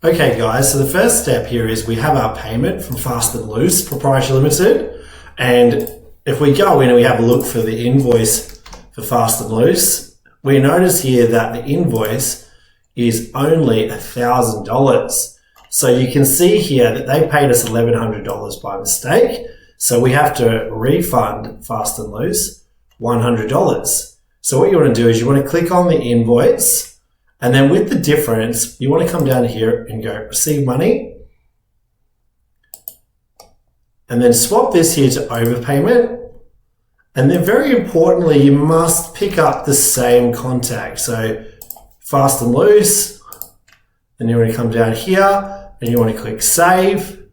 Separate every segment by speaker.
Speaker 1: Okay guys, so the first step here is we have our payment from Fast and Loose Proprietary Limited, and if we go in and we have a look for the invoice for Fast and Loose, we notice here that the invoice is only $1,000. So you can see here that they paid us $1,100 by mistake, so we have to refund Fast and Loose $100. So what you want to do is you want to click on the invoice, and then with the difference, you want to come down here and go receive money. And then swap this here to overpayment. And then very importantly, you must pick up the same contact. So Fast and Loose, then you want to come down here and you want to click save.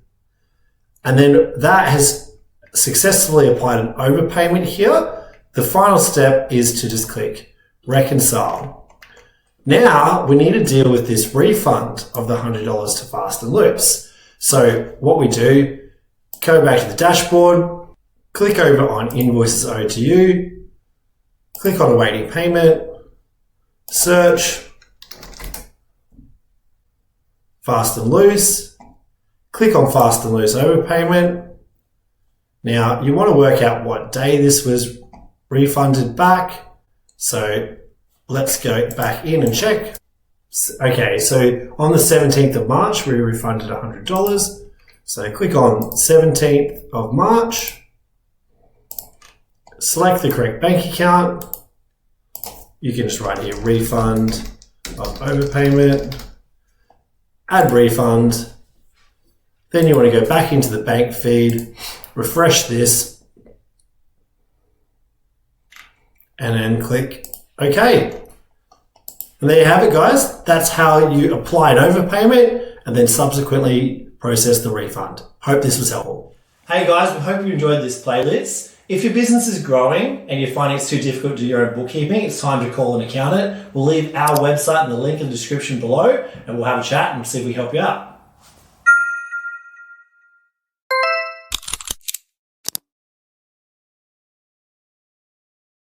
Speaker 1: And then that has successfully applied an overpayment here. The final step is to just click Reconcile. Now we need to deal with this refund of the $100 to Fast and Loose. So what we do, go back to the dashboard, click over on Invoices Owed to You, click on Awaiting Payment, search Fast and Loose, click on Fast and Loose Overpayment. Now you want to work out what day this was refunded back. So let's go back in and check. Okay, so on the 17th of March, we refunded $100. So click on 17th of March, select the correct bank account. You can just write here, refund of overpayment, add refund. Then you want to go back into the bank feed, refresh this, and then click OK. And there you have it, guys. That's how you apply an overpayment and then subsequently process the refund. Hope this was helpful. Hey guys, we hope you enjoyed this playlist. If your business is growing and you're finding it's too difficult to do your own bookkeeping, it's time to call an accountant. We'll leave our website in the link in the description below and we'll have a chat and see if we can help you out.